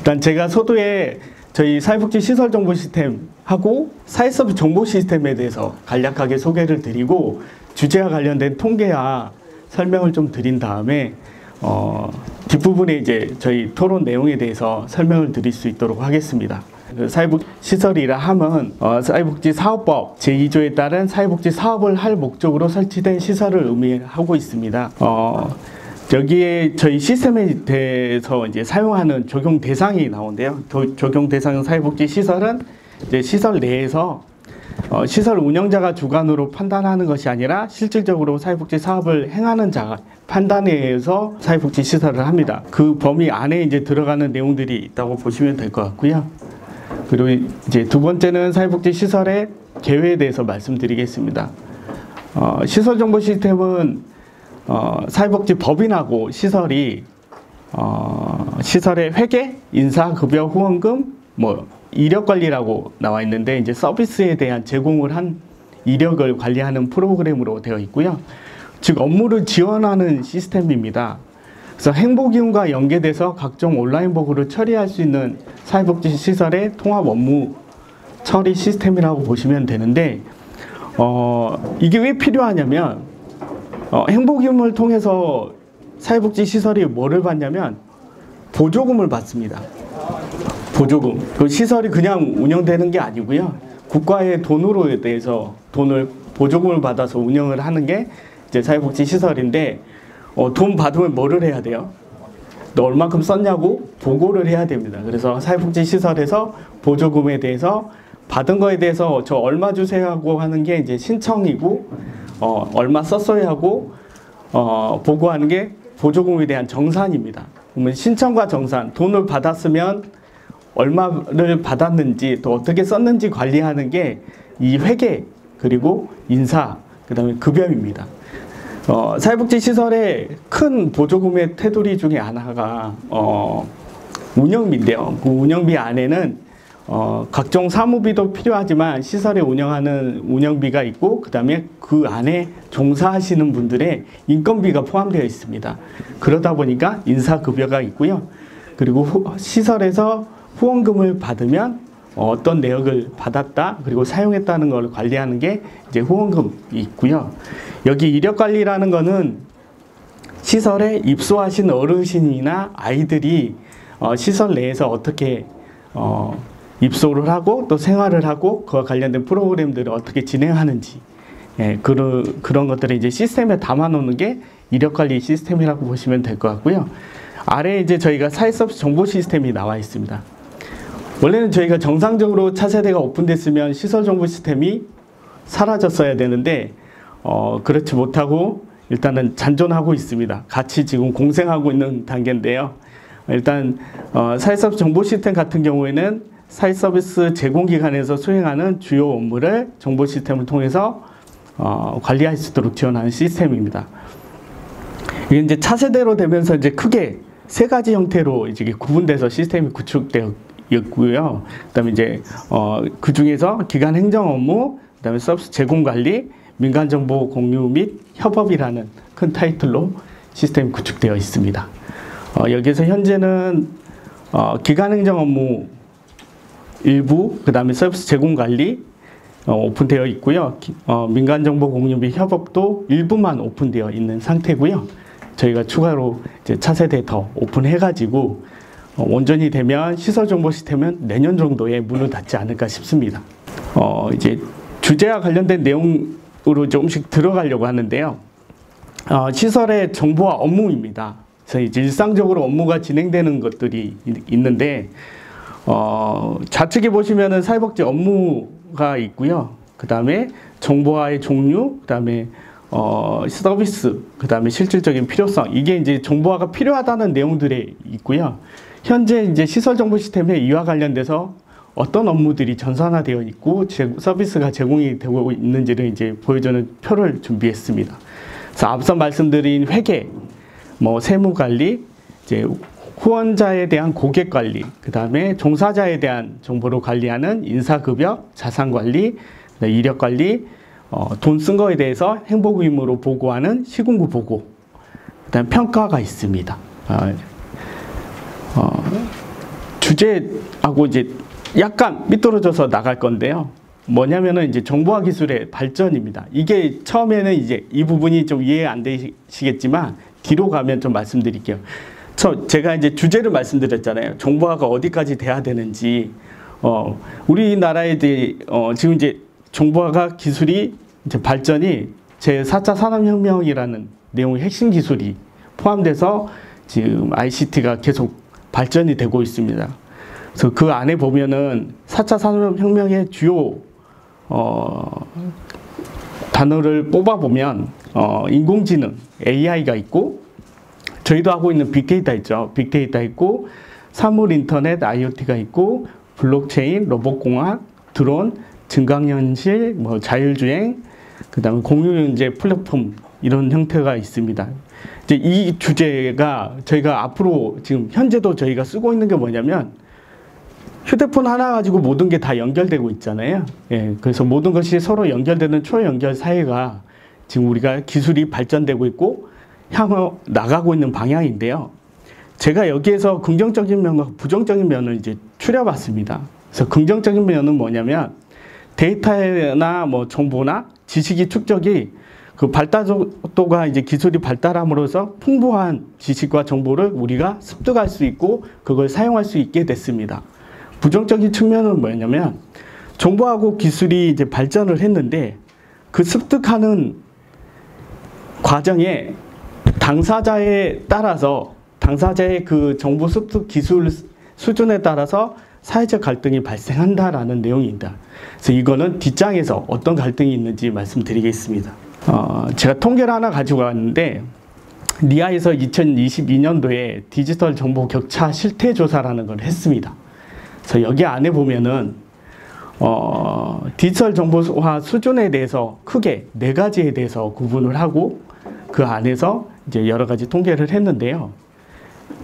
일단 제가 서두에 저희 사회복지 시설 정보 시스템하고 사회서비스 정보 시스템에 대해서 간략하게 소개를 드리고 주제와 관련된 통계와 설명을 좀 드린 다음에 뒷부분에 이제 저희 토론 내용에 대해서 설명을 드릴 수 있도록 하겠습니다. 사회복지 시설이라 함은 사회복지 사업법 제2조에 따른 사회복지 사업을 할 목적으로 설치된 시설을 의미하고 있습니다. 여기에 저희 시스템에 대해서 이제 사용하는 적용 대상이 나오는데요. 적용 대상 사회복지 시설은 이제 시설 내에서 시설 운영자가 주관으로 판단하는 것이 아니라 실질적으로 사회복지 사업을 행하는 자가 판단에 의해서 사회복지 시설을 합니다. 그 범위 안에 이제 들어가는 내용들이 있다고 보시면 될 것 같고요. 그리고 이제 두 번째는 사회복지 시설의 계획에 대해서 말씀드리겠습니다. 시설 정보 시스템은 사회복지 법인하고 시설이 시설의 회계, 인사, 급여, 후원금, 이력 관리라고 나와 있는데 이제 서비스에 대한 제공을 한 이력을 관리하는 프로그램으로 되어 있고요. 즉 업무를 지원하는 시스템입니다. 그래서 행보기운과 연계돼서 각종 온라인 보고를 처리할 수 있는 사회복지 시설의 통합 업무 처리 시스템이라고 보시면 되는데 이게 왜 필요하냐면 행보기운을 통해서 사회복지 시설이 뭐를 받냐면 보조금을 받습니다. 보조금. 그 시설이 그냥 운영되는 게 아니고요. 국가의 돈으로 대해서 보조금을 받아서 운영을 하는 게 이제 사회복지 시설인데 돈 받으면 뭐를 해야 돼요? 너 얼마큼 썼냐고 보고를 해야 됩니다. 그래서 사회복지 시설에서 보조금에 대해서 받은 거에 대해서 저 얼마 주세요 하고 하는 게 이제 신청이고 얼마 썼어야 하고 보고하는 게 보조금에 대한 정산입니다. 그러면 신청과 정산, 돈을 받았으면 얼마를 받았는지 또 어떻게 썼는지 관리하는 게 이 회계 그리고 인사 그 다음에 급여입니다. 사회복지 시설의 큰 보조금의 테두리 중에 하나가 운영비인데요. 그 운영비 안에는 각종 사무비도 필요하지만 시설에 운영하는 운영비가 있고 그 다음에 그 안에 종사하시는 분들의 인건비가 포함되어 있습니다. 그러다 보니까 인사급여가 있고요. 그리고 시설에서 후원금을 받으면 어떤 내역을 받았다 그리고 사용했다는 걸 관리하는 게 이제 후원금이 있고요. 여기 이력관리라는 거는 시설에 입소하신 어르신이나 아이들이 시설 내에서 어떻게 입소를 하고 또 생활을 하고 그와 관련된 프로그램들을 어떻게 진행하는지 그런 것들을 이제 시스템에 담아 놓는 게 이력관리 시스템이라고 보시면 될 것 같고요. 아래에 이제 저희가 사회서비스 정보 시스템이 나와 있습니다. 원래는 저희가 정상적으로 차세대가 오픈됐으면 시설 정보 시스템이 사라졌어야 되는데 그렇지 못하고 일단은 잔존하고 있습니다. 같이 지금 공생하고 있는 단계인데요. 일단 사회서비스 정보 시스템 같은 경우에는 사회서비스 제공기관에서 수행하는 주요 업무를 정보 시스템을 통해서 관리할 수 있도록 지원하는 시스템입니다. 이게 이제 차세대로 되면서 이제 크게 세 가지 형태로 이제 구분돼서 시스템이 구축되어 있고요. 그다음에 이제 그 중에서 기관 행정 업무, 그다음에 서비스 제공 관리, 민간 정보 공유 및 협업이라는 큰 타이틀로 시스템이 구축되어 있습니다. 여기에서 현재는 기관 행정 업무 일부, 그 다음에 서비스 제공 관리 오픈되어 있고요. 민간 정보 공유 및 협업도 일부만 오픈되어 있는 상태고요. 저희가 추가로 이제 차세대 더 오픈해가지고 온전히 되면 시설 정보 시스템은 내년 정도에 문을 닫지 않을까 싶습니다. 이제 주제와 관련된 내용으로 조금씩 들어가려고 하는데요. 시설의 정보와 업무입니다. 그래서 이제 일상적으로 업무가 진행되는 것들이 있는데 좌측에 보시면은 사회복지 업무가 있고요. 그 다음에 정보화의 종류, 그 다음에 서비스, 그 다음에 실질적인 필요성, 이게 이제 정보화가 필요하다는 내용들이 있고요. 현재 이제 시설 정보 시스템에 이와 관련돼서 어떤 업무들이 전산화되어 있고 서비스가 제공이 되고 있는지를 이제 보여주는 표를 준비했습니다. 그래서 앞서 말씀드린 회계, 세무 관리, 이제 후원자에 대한 고객 관리, 그 다음에 종사자에 대한 정보를 관리하는 인사급여, 자산관리, 이력관리, 돈 쓴 거에 대해서 행복 의무로 보고하는 시군구 보고, 그 다음에 평가가 있습니다. 주제하고 이제 약간 삐뚤어져서 나갈 건데요. 뭐냐면은 이제 정보화 기술의 발전입니다. 이게 처음에는 이제 이 부분이 좀 이해 안 되시겠지만 뒤로 가면 좀 말씀드릴게요. 제가 이제 주제를 말씀드렸잖아요. 정보화가 어디까지 돼야 되는지. 우리나라에 지금 이제 정보화가 기술이 이제 발전이 제4차 산업혁명이라는 내용의 핵심 기술이 포함돼서 지금 ICT가 계속 발전이 되고 있습니다. 그래서 그 안에 보면은 4차 산업혁명의 주요 단어를 뽑아보면 인공지능, AI가 있고 저희도 하고 있는 빅데이터 있죠. 빅데이터 있고 사물인터넷, IoT가 있고 블록체인, 로봇공학, 드론, 증강현실, 뭐 자율주행, 그 다음에 공유경제 플랫폼 이런 형태가 있습니다. 이제 이 주제가 저희가 앞으로 지금 현재도 저희가 쓰고 있는 게 뭐냐면 휴대폰 하나 가지고 모든 게 다 연결되고 있잖아요. 예, 그래서 모든 것이 서로 연결되는 초연결 사회가 지금 우리가 기술이 발전되고 있고 향해 나가고 있는 방향인데요. 제가 여기에서 긍정적인 면과 부정적인 면을 이제 추려봤습니다. 그래서 긍정적인 면은 뭐냐면 데이터나 뭐 정보나 지식이 축적이 그 발달도가 이제 기술이 발달함으로써 풍부한 지식과 정보를 우리가 습득할 수 있고 그걸 사용할 수 있게 됐습니다. 부정적인 측면은 뭐냐면 정보하고 기술이 이제 발전을 했는데 그 습득하는 과정에 당사자에 따라서 당사자의 그 정보 습득 기술 수준에 따라서 사회적 갈등이 발생한다라는 내용입니다. 그래서 이거는 뒷장에서 어떤 갈등이 있는지 말씀드리겠습니다. 제가 통계를 하나 가지고 왔는데 리아에서 2022년도에 디지털 정보 격차 실태 조사라는 걸 했습니다. 그래서 여기 안에 보면은 디지털 정보화 수준에 대해서 크게 4가지에 대해서 구분을 하고 그 안에서 이제 여러 가지 통계를 했는데요.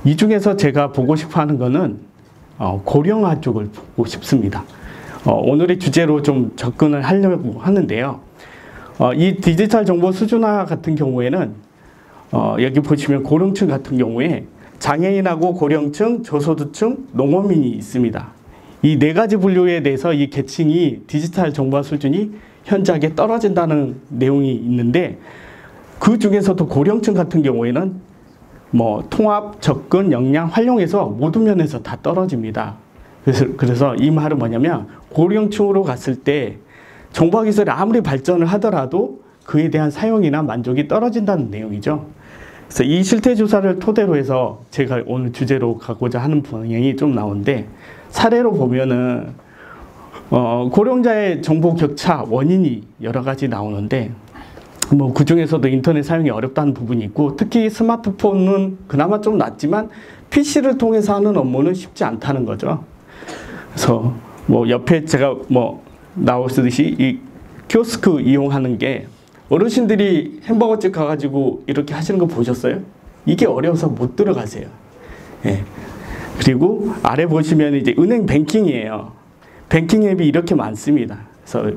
이 중에서 제가 보고 싶어 하는 거는 고령화 쪽을 보고 싶습니다. 오늘의 주제로 좀 접근을 하려고 하는데요. 이 디지털 정보 수준화 같은 경우에는 여기 보시면 고령층 같은 경우에 장애인하고 고령층, 저소득층, 농어민이 있습니다. 이 4가지 분류에 대해서 이 계층이 디지털 정보화 수준이 현저하게 떨어진다는 내용이 있는데 그 중에서도 고령층 같은 경우에는 뭐 통합, 접근, 역량, 활용에서 모든 면에서 다 떨어집니다. 그래서 이 말은 뭐냐면 고령층으로 갔을 때 정보화 기술이 아무리 발전을 하더라도 그에 대한 사용이나 만족이 떨어진다는 내용이죠. 그래서 이 실태 조사를 토대로 해서 제가 오늘 주제로 가고자 하는 방향이 좀 나오는데 사례로 보면은 고령자의 정보 격차 원인이 여러 가지 나오는데 뭐 그 중에서도 인터넷 사용이 어렵다는 부분이 있고 특히 스마트폰은 그나마 좀 낫지만 PC를 통해서 하는 업무는 쉽지 않다는 거죠. 그래서 뭐 옆에 제가 뭐 나오듯이 이 키오스크 이용하는 게 어르신들이 햄버거집 가가지고 이렇게 하시는 거 보셨어요? 이게 어려워서 못 들어가세요. 예. 그리고 아래 보시면 이제 은행 뱅킹이에요. 뱅킹 앱이 이렇게 많습니다. 그래서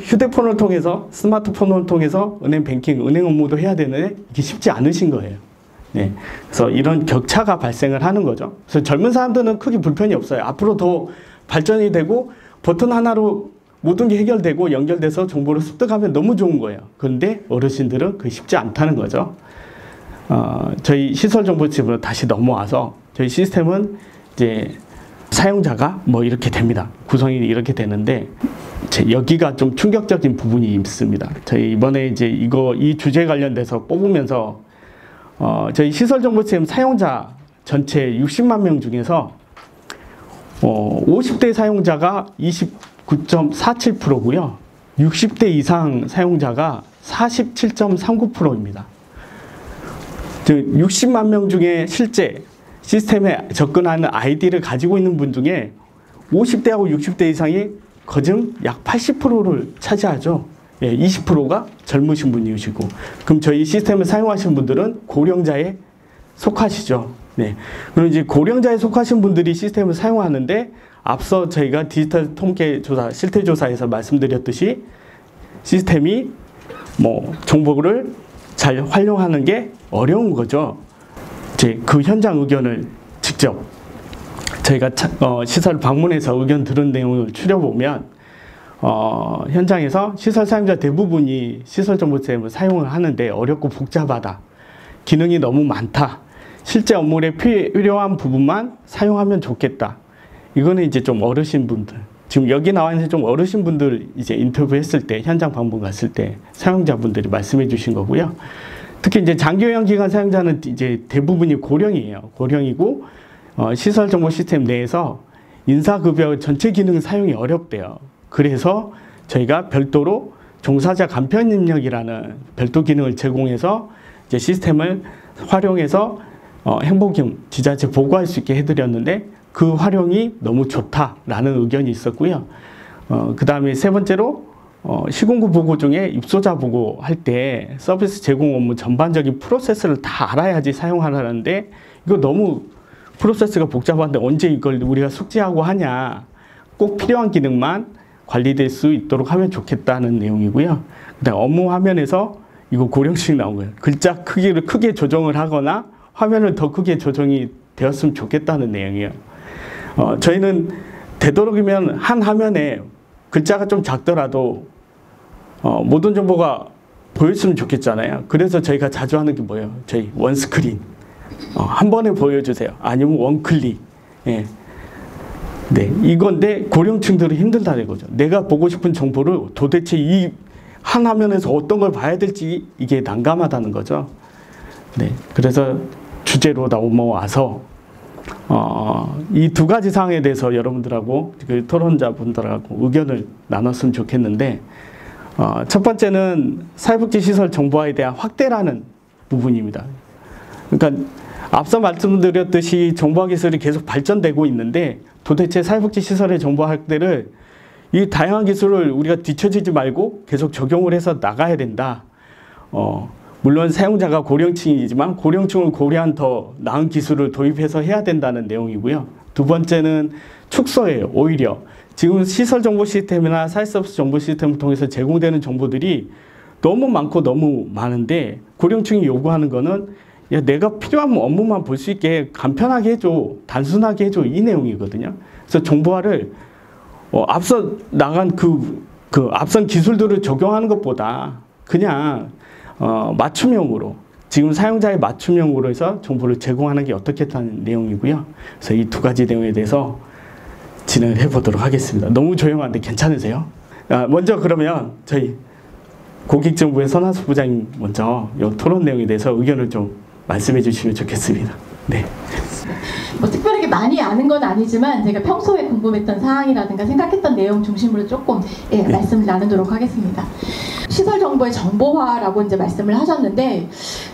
휴대폰을 통해서 스마트폰을 통해서 은행 뱅킹, 은행 업무도 해야 되는데 이게 쉽지 않으신 거예요. 네. 그래서 이런 격차가 발생을 하는 거죠. 그래서 젊은 사람들은 크게 불편이 없어요. 앞으로 더 발전이 되고 버튼 하나로 모든 게 해결되고 연결돼서 정보를 습득하면 너무 좋은 거예요. 그런데 어르신들은 그게 쉽지 않다는 거죠. 저희 시설정보집으로 다시 넘어와서 저희 시스템은 이제 사용자가 뭐 이렇게 됩니다. 구성이 이렇게 되는데 여기가 좀 충격적인 부분이 있습니다. 저희 이번에 이제 이 주제 관련돼서 뽑으면서 저희 시설정보시스템 사용자 전체 60만 명 중에서 50대 사용자가 29.47%고요. 60대 이상 사용자가 47.39%입니다. 60만 명 중에 실제 시스템에 접근하는 아이디를 가지고 있는 분 중에 50대하고 60대 이상이 거진 약 80%를 차지하죠. 예, 20%가 젊으신 분이시고 그럼 저희 시스템을 사용하시는 분들은 고령자에 속하시죠. 네. 그럼 이제 고령자에 속하신 분들이 시스템을 사용하는데 앞서 저희가 디지털 통계 조사, 실태 조사에서 말씀드렸듯이 시스템이 뭐 정보를 잘 활용하는 게 어려운 거죠. 이제 그 현장 의견을 직접 저희가 시설 방문해서 의견 들은 내용을 추려보면 현장에서 시설 사용자 대부분이 시설 정보 시스템을 사용을 하는데 어렵고 복잡하다, 기능이 너무 많다, 실제 업무에 필요한 부분만 사용하면 좋겠다. 이거는 이제 좀 어르신분들, 지금 여기 나와 있는 좀 어르신분들 이제 인터뷰했을 때, 현장 방문 갔을 때 사용자분들이 말씀해 주신 거고요. 특히 이제 장기요양 기간 사용자는 이제 대부분이 고령이에요. 고령이고 시설 정보 시스템 내에서 인사급여 전체 기능 사용이 어렵대요. 그래서 저희가 별도로 종사자 간편 입력이라는 별도 기능을 제공해서 이제 시스템을 활용해서 행복금 지자체 보고할 수 있게 해드렸는데 그 활용이 너무 좋다라는 의견이 있었고요. 그 다음에 세 번째로 시군구 보고 중에 입소자 보고 할 때 서비스 제공 업무 전반적인 프로세스를 다 알아야지 사용하라는데 이거 너무 프로세스가 복잡한데 언제 이걸 우리가 숙지하고 하냐. 꼭 필요한 기능만 관리될 수 있도록 하면 좋겠다는 내용이고요. 그다음 업무 화면에서 이거 고령층 나온 거예요. 글자 크기를 크게 조정을 하거나 화면을 더 크게 조정이 되었으면 좋겠다는 내용이에요. 저희는 되도록이면 한 화면에 글자가 좀 작더라도 모든 정보가 보였으면 좋겠잖아요. 그래서 저희가 자주 하는 게 뭐예요? 저희 원스크린. 한 번에 보여주세요. 아니면 원클릭. 예. 네, 이건데 고령층들은 힘들다는 거죠. 내가 보고 싶은 정보를 도대체 이 한 화면에서 어떤 걸 봐야 될지 이게 난감하다는 거죠. 네, 그래서 주제로 넘어와서 이 두 가지 사항에 대해서 여러분들하고 그 토론자분들하고 의견을 나눴으면 좋겠는데 첫 번째는 사회복지시설 정보화에 대한 확대라는 부분입니다. 그러니까 앞서 말씀드렸듯이 정보화 기술이 계속 발전되고 있는데 도대체 사회복지시설의 정보화 확대를 이 다양한 기술을 우리가 뒤처지지 말고 계속 적용을 해서 나가야 된다. 물론 사용자가 고령층이지만 고령층을 고려한 더 나은 기술을 도입해서 해야 된다는 내용이고요. 두 번째는 축소예요. 오히려 지금 시설 정보 시스템이나 사회서비스 정보 시스템을 통해서 제공되는 정보들이 너무 많고 너무 많은데 고령층이 요구하는 거는 야, 내가 필요한 업무만 볼 수 있게 간편하게 해줘, 단순하게 해줘, 이 내용이거든요. 그래서 정보화를 앞서 나간 그 앞선 기술들을 적용하는 것보다 그냥 맞춤형으로, 지금 사용자의 맞춤형으로 해서 정보를 제공하는 게 어떻겠다는 내용이고요. 그래서 이 두 가지 내용에 대해서 진행을 해보도록 하겠습니다. 너무 조용한데 괜찮으세요? 먼저 그러면 저희 고객정보의 선한수 부장님 먼저 이 토론 내용에 대해서 의견을 좀 말씀해 주시면 좋겠습니다. 네. 뭐 특별하게 많이 아는 건 아니지만 제가 평소에 궁금했던 사항이라든가 생각했던 내용 중심으로 조금 말씀을 나누도록 하겠습니다. 시설 정보의 정보화라고 이제 말씀을 하셨는데,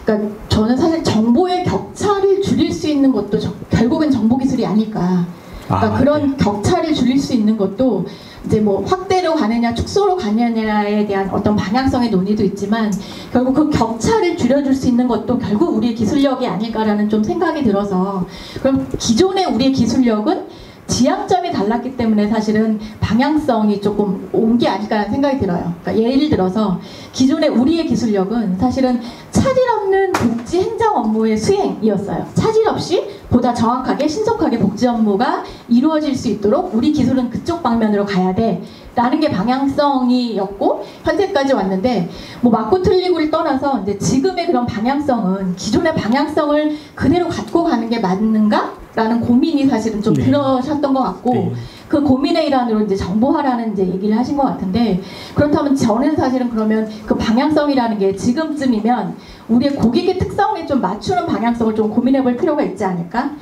그러니까 저는 사실 정보의 격차를 줄일 수 있는 것도 결국은 정보 기술이 아닐까. 그러니까 그런 격차를 줄일 수 있는 것도 이제 뭐 확대로 가느냐 축소로 가느냐에 대한 어떤 방향성의 논의도 있지만 결국 그 격차를 줄여줄 수 있는 것도 결국 우리의 기술력이 아닐까라는 좀 생각이 들어서, 그럼 기존의 우리의 기술력은 지향점이 달랐기 때문에 사실은 방향성이 조금 온 게 아닐까라는 생각이 들어요. 그러니까 예를 들어서 기존의 우리의 기술력은 사실은 차질 없는 복지 행정 업무의 수행이었어요. 차질 없이 보다 정확하게 신속하게 복지 업무가 이루어질 수 있도록 우리 기술은 그쪽 방면으로 가야 돼 라는 게 방향성이었고, 현재까지 왔는데 뭐 맞고 틀리고를 떠나서 이제 지금의 그런 방향성은 기존의 방향성을 그대로 갖고 가는 게 맞는가? 라는 고민이 사실은 좀 들으셨던 것 같고, 그 고민의 일환으로 이제 정보화라는 이제 얘기를 하신 것 같은데, 그렇다면 저는 사실은 그러면 그 방향성이라는 게 지금쯤이면 우리의 고객의 특성에 좀 맞추는 방향성을 좀 고민해 볼 필요가 있지 않을까?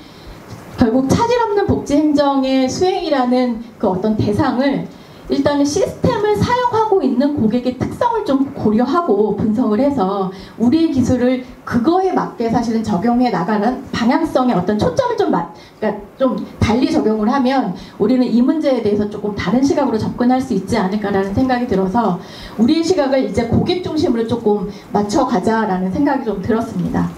결국 차질 없는 복지 행정의 수행이라는 그 어떤 대상을 일단은 시스템을 사용하고 있는 고객의 특성을 좀 고려하고 분석을 해서 우리의 기술을 그거에 맞게 사실은 적용해 나가는 방향성의 어떤 초점을 그러니까 좀 달리 적용을 하면 우리는 이 문제에 대해서 조금 다른 시각으로 접근할 수 있지 않을까라는 생각이 들어서 우리의 시각을 이제 고객 중심으로 조금 맞춰가자라는 생각이 좀 들었습니다.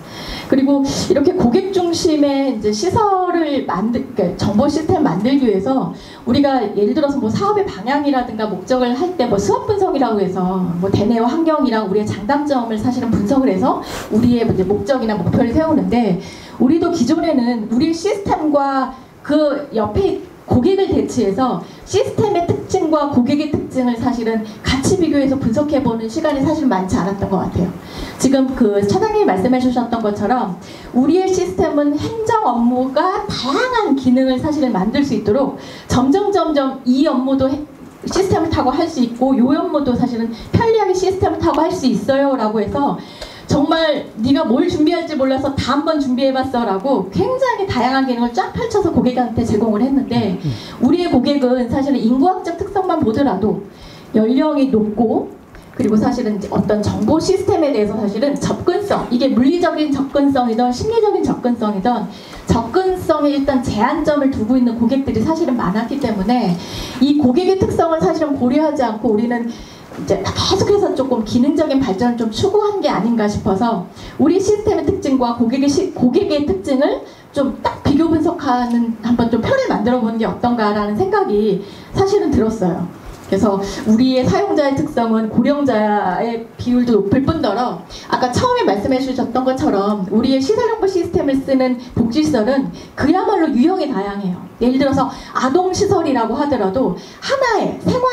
그리고 이렇게 고객 중심의 이제 시설을 그러니까 정보 시스템 만들기 위해서 우리가 예를 들어서 뭐 사업의 방향이라든가 목적을 할 때 뭐 수업 분석이라고 해서 뭐 대내와 환경이랑 우리의 장단점을 사실은 분석을 해서 우리의 이제 목적이나 목표를 세우는데, 우리도 기존에는 우리 시스템과 그 옆에 고객을 대치해서 시스템의 특징과 고객의 특징을 사실은 같이 비교해서 분석해보는 시간이 사실 많지 않았던 것 같아요. 지금 그 차장님이 말씀해 주셨던 것처럼 우리의 시스템은 행정 업무가 다양한 기능을 사실은 만들 수 있도록 점점 이 업무도 시스템을 타고 할 수 있고 요 업무도 사실은 편리하게 시스템을 타고 할 수 있어요 라고 해서 정말 네가 뭘 준비할지 몰라서 다 한번 준비해봤어 라고 굉장히 다양한 기능을 쫙 펼쳐서 고객한테 제공을 했는데 우리의 고객은 사실은 인구학적 특성만 보더라도 연령이 높고 그리고 사실은 이제 어떤 정보 시스템에 대해서 사실은 접근성, 이게 물리적인 접근성이든 심리적인 접근성이든 접근성에 일단 제한점을 두고 있는 고객들이 사실은 많았기 때문에 이 고객의 특성을 사실은 고려하지 않고 우리는 이제 계속해서 조금 기능적인 발전을 좀 추구한 게 아닌가 싶어서 우리 시스템의 특징과 고객의 특징을 좀 딱 비교 분석하는 한번 좀 편을 만들어 보는 게 어떤가라는 생각이 사실은 들었어요. 그래서 우리의 사용자의 특성은 고령자의 비율도 높을 뿐더러 아까 처음에 말씀해 주셨던 것처럼 우리의 시설정보 시스템을 쓰는 복지시설은 그야말로 유형이 다양해요. 예를 들어서 아동시설이라고 하더라도 하나의 생활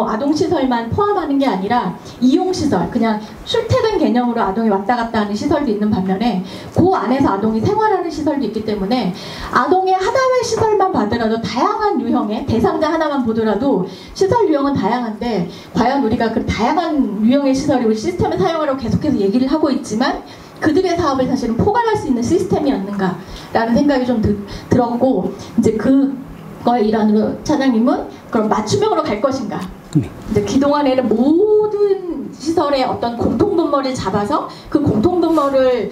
아동시설만 포함하는 게 아니라 이용시설, 그냥 출퇴근 개념으로 아동이 왔다 갔다 하는 시설도 있는 반면에 그 안에서 아동이 생활하는 시설도 있기 때문에 아동의 하나의 시설만 봐더라도 다양한 유형의 대상자 하나만 보더라도 시설 유형은 다양한데 과연 우리가 그 다양한 유형의 시설이 우리 시스템을 사용하려고 계속해서 얘기를 하고 있지만 그들의 사업을 사실은 포괄할 수 있는 시스템이었는가라는 생각이 좀 들었고 이제 그걸 일환으로 차장님은 그럼 맞춤형으로 갈 것인가? 이제 그동안에는 모든 시설의 어떤 공통분모를 잡아서 그 공통분모를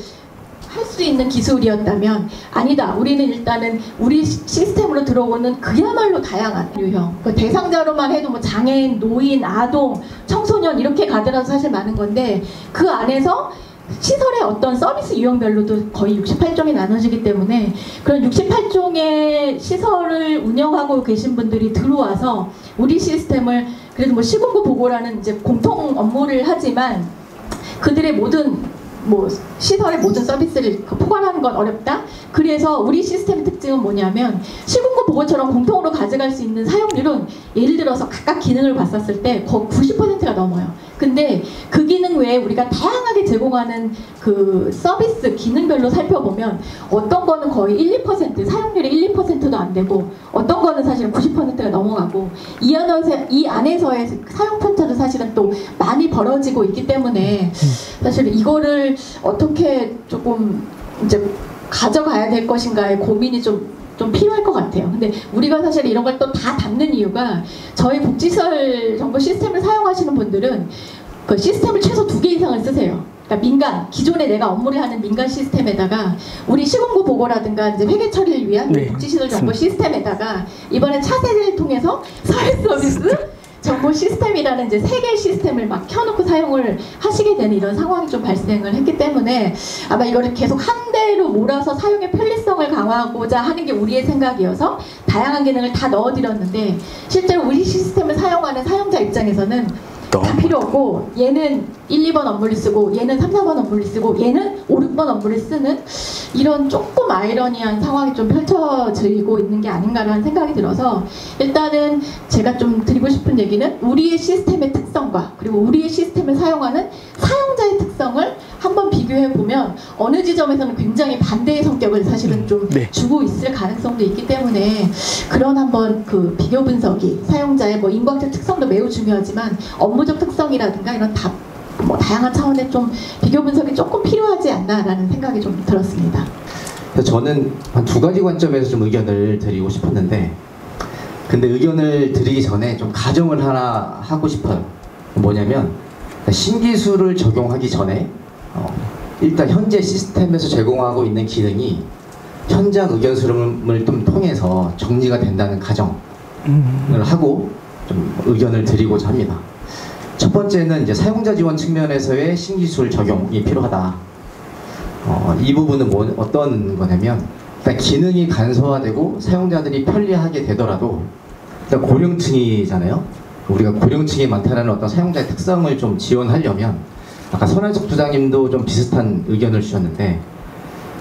할 수 있는 기술이었다면 아니다. 우리는 일단은 우리 시스템으로 들어오는 그야말로 다양한 유형 그 대상자로만 해도 뭐 장애인, 노인, 아동, 청소년 이렇게 가더라도 사실 많은 건데 그 안에서 시설의 어떤 서비스 유형별로도 거의 68종이 나눠지기 때문에 그런 68종의 시설을 운영하고 계신 분들이 들어와서 우리 시스템을 그래도 뭐 시군구 보고라는 이제 공통 업무를 하지만 그들의 모든 시설의 모든 서비스를 포괄하는 건 어렵다. 그래서 우리 시스템의 특징은 뭐냐면 시군구 보고처럼 공통으로 가져갈 수 있는 사용률은 예를 들어서 각각 기능을 봤었을 때 거의 90%가 넘어요. 근데 그 기능 외에 우리가 다양하게 제공하는 그 서비스 기능별로 살펴보면 어떤 거는 거의 1~2% 사용률이 1~2%도 안 되고 어떤 거는 사실은 90%가 넘어가고 이 안에서의 사용 편차도 사실은 또 많이 벌어지고 있기 때문에 사실 이거를 어떻게 조금 이제 가져가야 될 것인가의 고민이 좀 필요할 것 같아요. 근데 우리가 사실 이런 걸 또 다 담는 이유가 저희 복지시설 정보 시스템을 사용하시는 분들은 그 시스템을 최소 2개 이상을 쓰세요. 그러니까 민간, 기존에 내가 업무를 하는 민간 시스템에다가 우리 시군구 보고라든가 이제 회계 처리를 위한 복지시설 정보 시스템에다가 이번에 차세대를 통해서 사회 서비스 정보 시스템이라는 이제 3개의 시스템을 막 켜놓고 사용을 하시게 되는 이런 상황이 좀 발생을 했기 때문에 아마 이거를 계속 한 대로 몰아서 사용의 편리성을 강화하고자 하는 게 우리의 생각이어서 다양한 기능을 다 넣어드렸는데 실제로 우리 시스템을 사용하는 사용자 입장에서는 다 필요 없고 얘는 1, 2번 업무를 쓰고 얘는 3, 4번 업무를 쓰고 얘는 5, 6번 업무를 쓰는 이런 조금 아이러니한 상황이 좀 펼쳐지고 있는 게 아닌가라는 생각이 들어서 일단은 제가 좀 드리고 싶은 얘기는 우리의 시스템의 특성과 그리고 우리의 시스템을 사용하는 사용자의 특성을 한번 비교해 보면 어느 지점에서는 굉장히 반대의 성격을 사실은 좀 주고 있을 가능성도 있기 때문에 그런 한번 그 비교 분석이 사용자의 뭐 인과학적 특성도 매우 중요하지만 업무적 특성이라든가 이런 다양한 차원의 좀 비교 분석이 조금 필요하지 않나라는 생각이 좀 들었습니다. 저는 한 2가지 관점에서 좀 의견을 드리고 싶었는데 근데 의견을 드리기 전에 좀 가정을 하나 하고 싶어요. 뭐냐면 신기술을 적용하기 전에 일단 현재 시스템에서 제공하고 있는 기능이 현장 의견 수렴을 좀 통해서 정리가 된다는 가정을 하고 좀 의견을 드리고자 합니다. 첫 번째는 이제 사용자 지원 측면에서의 신기술 적용이 필요하다. 이 부분은 어떤 거냐면 일단 기능이 간소화되고 사용자들이 편리하게 되더라도 일단 고령층이잖아요. 우리가 고령층이 많다는 어떤 사용자의 특성을 좀 지원하려면 아까 손한석 부장님도 좀 비슷한 의견을 주셨는데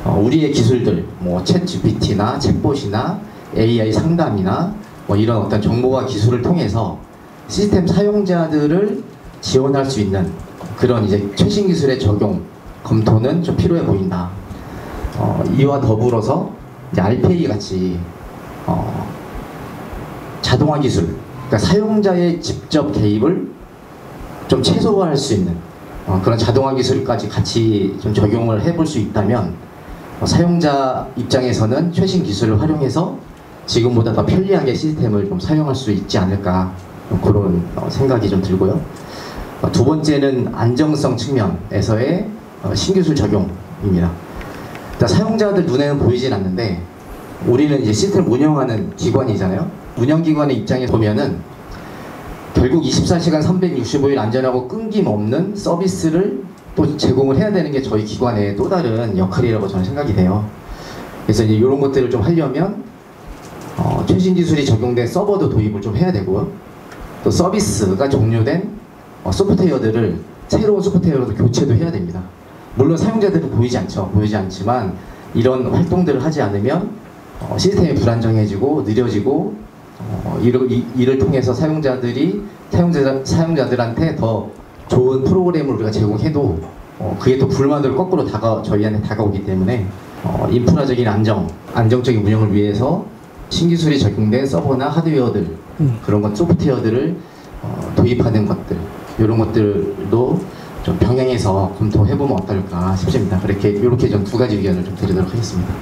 우리의 기술들 뭐 챗 GPT나 챗봇이나 AI 상담이나 뭐 이런 어떤 정보와 기술을 통해서 시스템 사용자들을 지원할 수 있는 그런 이제 최신 기술의 적용 검토는 좀 필요해 보인다. 이와 더불어서 이제 RPA 같이 자동화 기술, 그러니까 사용자의 직접 개입을 좀 최소화할 수 있는 그런 자동화 기술까지 같이 좀 적용을 해볼 수 있다면 사용자 입장에서는 최신 기술을 활용해서 지금보다 더 편리하게 시스템을 좀 사용할 수 있지 않을까, 그런 생각이 좀 들고요. 두 번째는 안정성 측면에서의 신기술 적용입니다. 사용자들 눈에는 보이진 않는데 우리는 이제 시스템을 운영하는 기관이잖아요. 운영기관의 입장에 보면은 결국 24시간 365일 안전하고 끊김없는 서비스를 또 제공을 해야 되는 게 저희 기관의 또 다른 역할이라고 저는 생각이 돼요. 그래서 이제 이런 것들을 좀 하려면 최신 기술이 적용된 서버도 도입을 좀 해야 되고요. 또 서비스가 종료된 소프트웨어들을 새로운 소프트웨어로 교체도 해야 됩니다. 물론 사용자들은 보이지 않지만 이런 활동들을 하지 않으면 시스템이 불안정해지고 느려지고 이를 통해서 사용자들한테 더 좋은 프로그램을 우리가 제공해도 그게 또 불만으로 거꾸로 저희한테 다가오기 때문에 인프라적인 안정적인 운영을 위해서 신기술이 적용된 서버나 하드웨어들, 그런 것 소프트웨어들을 도입하는 것들, 이런 것들도 좀 병행해서 검토해보면 어떨까 싶습니다. 이렇게 좀 두 가지 의견을 좀 드리도록 하겠습니다.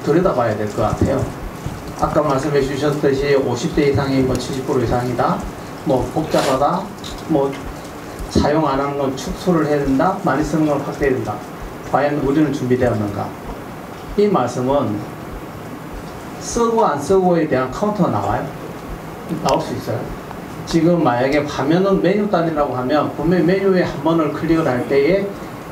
들여다봐야 될 것 같아요. 아까 말씀해 주셨듯이 50대 이상이 70% 이상이다, 복잡하다, 사용 안 하는 건 축소를 해야 된다, 많이 쓰는 건 확대해야 된다. 과연 우리는 준비되었는가? 이 말씀은 쓰고 안 쓰고에 대한 카운터가 나와요? 나올 수 있어요. 지금 만약에 화면은 메뉴 단위라고 하면 분명히 메뉴에 한 번을 클릭을 할 때에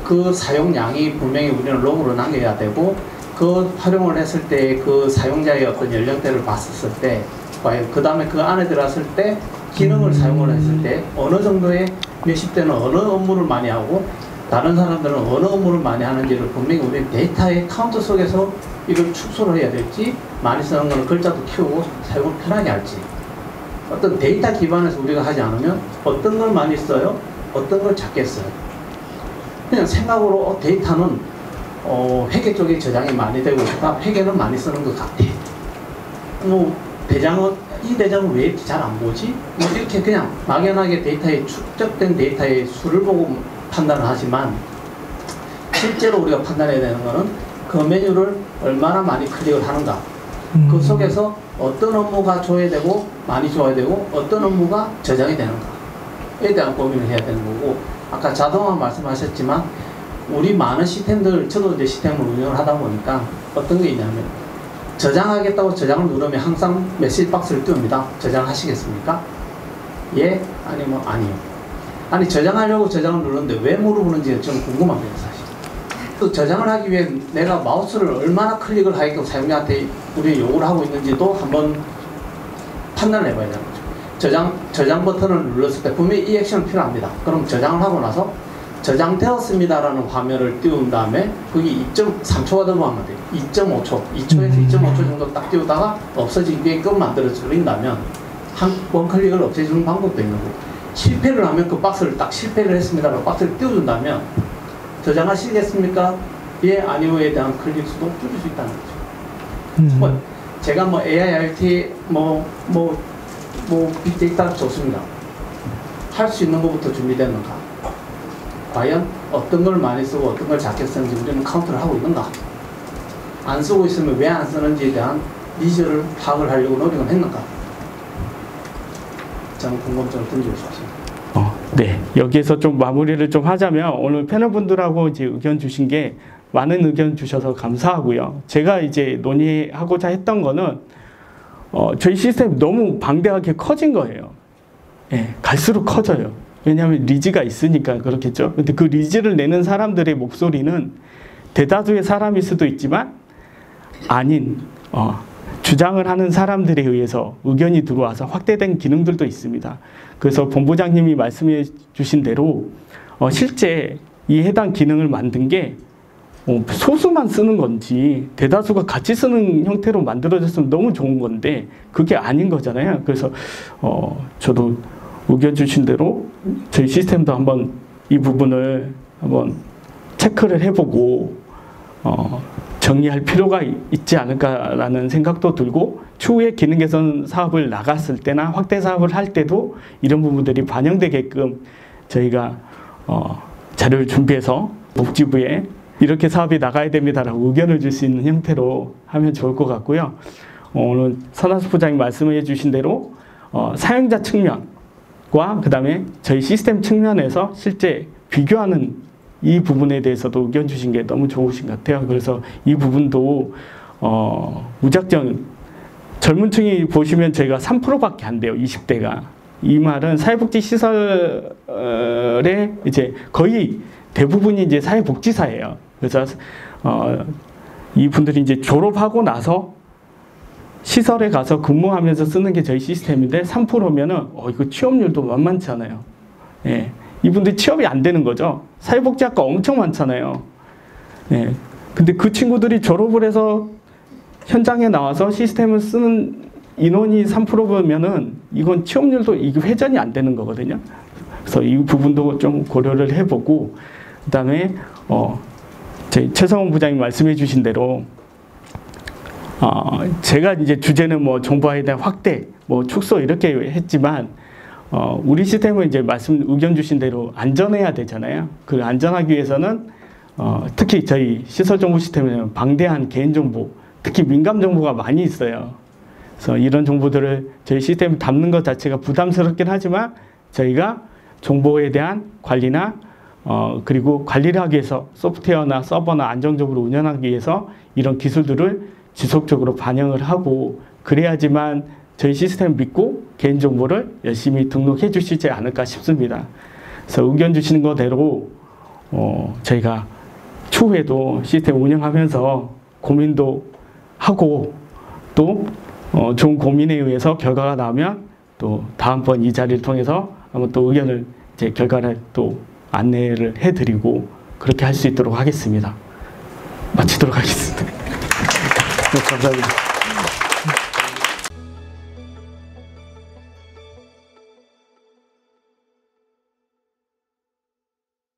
그 사용량이 분명히 우리는 로그로 남겨야 되고, 그 활용을 했을 때 그 사용자의 어떤 연령대를 봤을 때, 그 다음에 그 안에 들어갔을 때 기능을 사용을 했을 때 어느 정도의 몇십 대는 어느 업무를 많이 하고 다른 사람들은 어느 업무를 많이 하는지를 분명히 우리 데이터의 카운트 속에서 이걸 축소를 해야 될지, 많이 쓰는 거는 글자도 키우고 사용을 편하게 할지, 어떤 데이터 기반에서 우리가 하지 않으면 어떤 걸 많이 써요? 어떤 걸 작게 써요? 그냥 생각으로 데이터는 회계 쪽에 저장이 많이 되고 회계는 많이 쓰는 것 같아. 이 대장은 왜 이렇게 잘 안 보지? 이렇게 그냥 막연하게 축적된 데이터의 수를 보고 판단을 하지만, 실제로 우리가 판단해야 되는 거는 그 메뉴를 얼마나 많이 클릭을 하는가, 그 속에서 어떤 업무가 줘야 되고 많이 줘야 되고 어떤 업무가 저장이 되는가에 대한 고민을 해야 되는 거고, 아까 자동화 말씀하셨지만 우리 많은 시스템들, 저도 이제 시스템을 운영을 하다 보니까 어떤 게 있냐면, 저장하겠다고 저장을 누르면 항상 메시지 박스를 띄웁니다. 저장하시겠습니까? 예? 아니면 아니요. 아니, 저장하려고 저장을 누르는데 왜 물어보는지 좀 궁금합니다, 사실. 또 저장을 하기 위해 내가 마우스를 얼마나 클릭을 하게끔 사용자한테 우리 요구를 하고 있는지도 한번 판단을 해봐야 되는 거죠. 저장 버튼을 눌렀을 때 분명히 이 액션이 필요합니다. 그럼 저장을 하고 나서 저장되었습니다라는 화면을 띄운 다음에 거기 2.3초가 넘어가면 돼요. 2.5초, 2초에서 2.5초 정도 딱 띄우다가 없어지게끔 만들어준다면 원 클릭을 없애주는 방법도 있는 거고, 실패를 하면 그 박스를 딱 실패를 했습니다라고 박스를 띄워준다면 저장하시겠습니까? 예, 아니오에 대한 클릭 수도 줄일 수 있다는 거죠. 제가 AI, RT, 빅데이터 좋습니다. 할 수 있는 것부터 준비됐는가? 과연 어떤 걸 많이 쓰고 어떤 걸 작게 쓰는지 우리는 카운트를 하고 있는가? 안 쓰고 있으면 왜 안 쓰는지에 대한 니즈를 파악을 하려고 노력을 했는가? 저는 궁금증을 던지고 싶습니다. 네, 여기에서 좀 마무리를 좀 하자면, 오늘 패널분들하고 이제 의견 주신 게 많은 의견 주셔서 감사하고요. 제가 이제 논의하고자 했던 거는 저희 시스템이 너무 방대하게 커진 거예요. 예, 갈수록 커져요. 왜냐하면 리즈가 있으니까 그렇겠죠. 근데 그 리즈를 내는 사람들의 목소리는 대다수의 사람일 수도 있지만 아닌 주장을 하는 사람들에 의해서 의견이 들어와서 확대된 기능들도 있습니다. 그래서 본부장님이 말씀해 주신 대로 실제 이 해당 기능을 만든 게 소수만 쓰는 건지 대다수가 같이 쓰는 형태로 만들어졌으면 너무 좋은 건데 그게 아닌 거잖아요. 그래서 저도 의견 주신 대로 저희 시스템도 한번 이 부분을 한번 체크를 해보고 정리할 필요가 있지 않을까라는 생각도 들고 추후에 기능 개선 사업을 나갔을 때나 확대 사업을 할 때도 이런 부분들이 반영되게끔 저희가 자료를 준비해서 복지부에 이렇게 사업이 나가야 됩니다라고 의견을 줄 수 있는 형태로 하면 좋을 것 같고요. 오늘 선한수 부장님 말씀해 주신 대로 사용자 측면과 그 다음에 저희 시스템 측면에서 실제 비교하는 이 부분에 대해서도 의견 주신 게 너무 좋으신 것 같아요. 그래서 이 부분도 무작정 젊은 층이 보시면 저희가 3%밖에 안 돼요. 20대가. 이 말은 사회복지 시설에 이제 거의 대부분이 이제 사회복지사예요. 그래서 이분들이 이제 졸업하고 나서 시설에 가서 근무하면서 쓰는 게 저희 시스템인데 3%면은 이거 취업률도 만만치 않아요. 예. 이분들이 취업이 안 되는 거죠. 사회복지학과 엄청 많잖아요. 예. 근데 그 친구들이 졸업을 해서 현장에 나와서 시스템을 쓰는 인원이 3%면은 이건 취업률도 이게 회전이 안 되는 거거든요. 그래서 이 부분도 좀 고려를 해보고 그다음에 저희 최성원 부장님 말씀해 주신 대로 제가 이제 주제는 뭐 정보화에 대한 확대, 뭐 축소 이렇게 했지만 우리 시스템은 이제 의견 주신 대로 안전해야 되잖아요. 그 안전하기 위해서는 특히 저희 시설 정보 시스템에는 방대한 개인 정보, 특히 민감 정보가 많이 있어요. 그래서 이런 정보들을 저희 시스템에 담는 것 자체가 부담스럽긴 하지만 저희가 정보에 대한 관리나 그리고 관리를 하기 위해서 소프트웨어나 서버나 안정적으로 운영하기 위해서 이런 기술들을 지속적으로 반영을 하고 그래야지만 저희 시스템을 믿고 개인정보를 열심히 등록해 주시지 않을까 싶습니다. 그래서 의견 주시는 거대로 저희가 추후에도 시스템 운영하면서 고민도 하고 또 좋은 고민에 의해서 결과가 나오면 또 다음번 이 자리를 통해서 한번 또 의견을 결과를 또 안내를 해드리고 그렇게 할 수 있도록 하겠습니다. 마치도록 하겠습니다. 감사합니다.